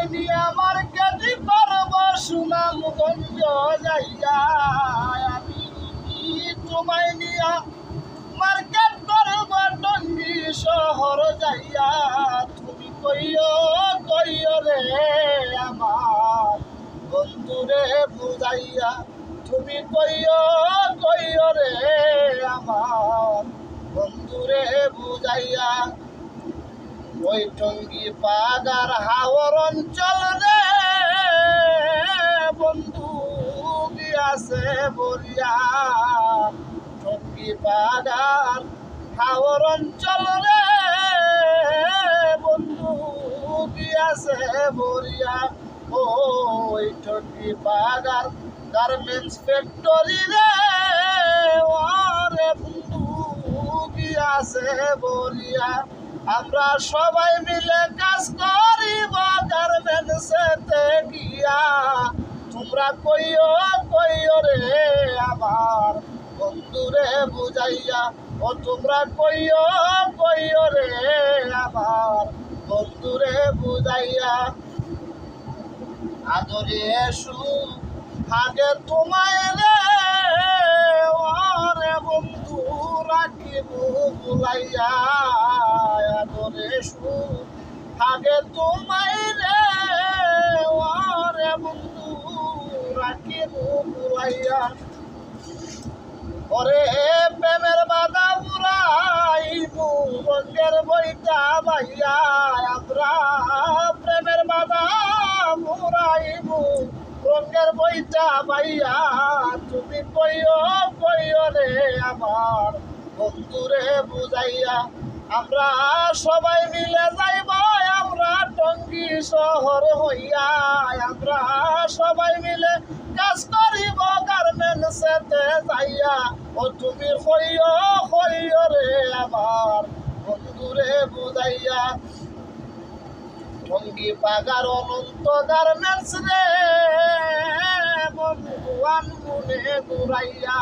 তোমায় নিয়ে আমার কেটি করব সুনামগঞ্জ যাইয়া আমি তোমায় নিয়ে মার্কেট করব টঙ্গী শহর যাইয়া তুমি কইও রে আমার বন্ধুরে বুঝাইয়া তুমি কইও রে আমার বন্ধুরে বুঝাইয়া ওই টঙ্গী পাগার হাওর অঞ্চল রে বন্ধু গিয়াছে বলিয়া টঙ্গী পাগার হাওর অঞ্চল রে বন্ধু গিয়াছে বলিয়া ওই টঙ্গী পাগার গার্মেন্টস ফ্যাক্টরি রে ওরে বন্ধু গিয়াছে বলিয়া আমরা সবাই মিলে কাজ করিব গার্মেন্টসেতে গিয়া তোমরা কইও রে আমার বন্ধুরে বুঝাইয়া ও তোমরা কইও রে আমার বন্ধুরে বুঝাইয়া আদরে আগে তোমায় রে ওরে বন্ধু রাখিব বুলাইয়া আদরে আগে তোমায় রে ওরে বন্ধু রাখিব বুলাইয়া ওরে প্রেমের বাধা উড়াইব রঙের বইটা বাইয়া আমরা প্রেমের বাধা উড়াইব রঙের বইটা বাইয়া তুমি কইও রে আমার বন্ধুরে বুঝাইয়া আমরা সবাই মিলে যাইব আমরা টঙ্গী শহর হইয়া আমরা সবাই মিলে কাজ করিব গার্মেন্টসেতে যাইয়া ও তুমি কইও রে আমার বন্ধুরে বুঝাইয়া টঙ্গী পাগার অনন্ত গার্মেন্টস রে বন্ধু আনগুনে ঘুরাইয়া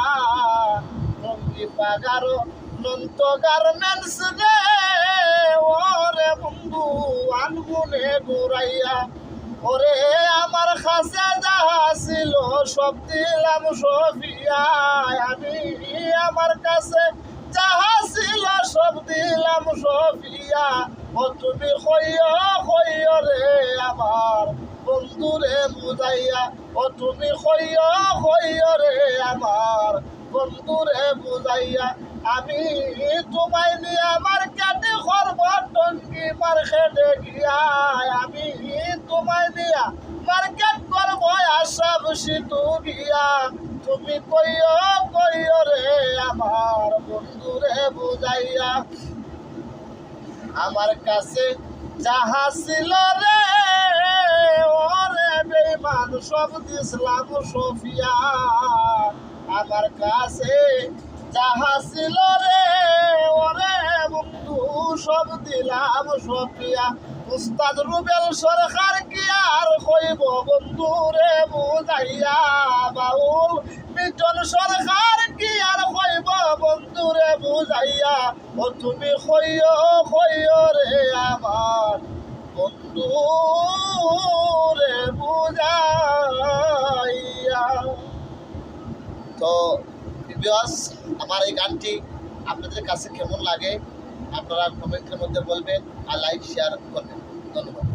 টঙ্গী পাগার অনন্ত গার্মেন্টস রে ওরে বন্ধু আনগুনে ঘুরাইয়া ওরে আমার কাছে যাহা ছিল সব দিলাম সফিয়া আমি আমার কাছে যাহা ছিল সব দিলাম সফিয়া ও তুমি কইও রে আমার বন্ধুরে বুঝাইয়া ও তুমি কইও রে আমার বন্ধুরে বুঝাইয়া আমি তোমায় নিয়ে আমার কেটে করব টঙ্গী মার্কেটে গিয়া আমি তোমায় নিয়ে মার্কেট করব আশা বসি তু গিয়া তুমি কইও রে আমার বন্ধুরে বুঝাইয়া আমার কাছে যাহা ছিল রে ওরে বেঈমান সব দিসলাম সফিয়া আমার কাছে যাহা ছিল রে ওরে বন্ধু সব দিলাম সফিয়া উস্তাদ রুবেল সরকার কি আর কইব বন্ধুরে বুঝাইয়া বাউল মিটন সরকার কি আর কইব বন্ধুরে বুঝাইয়া ও তুমি কইও রে আমার বন্ধুরে বুঝাইয়া। তো ভিউয়ার্স আমার এই গানটি আপনাদের কাছে কেমন লাগে আপনারা কমেন্টের মধ্যে বলবেন আর লাইক শেয়ার করবেন। ধন্যবাদ।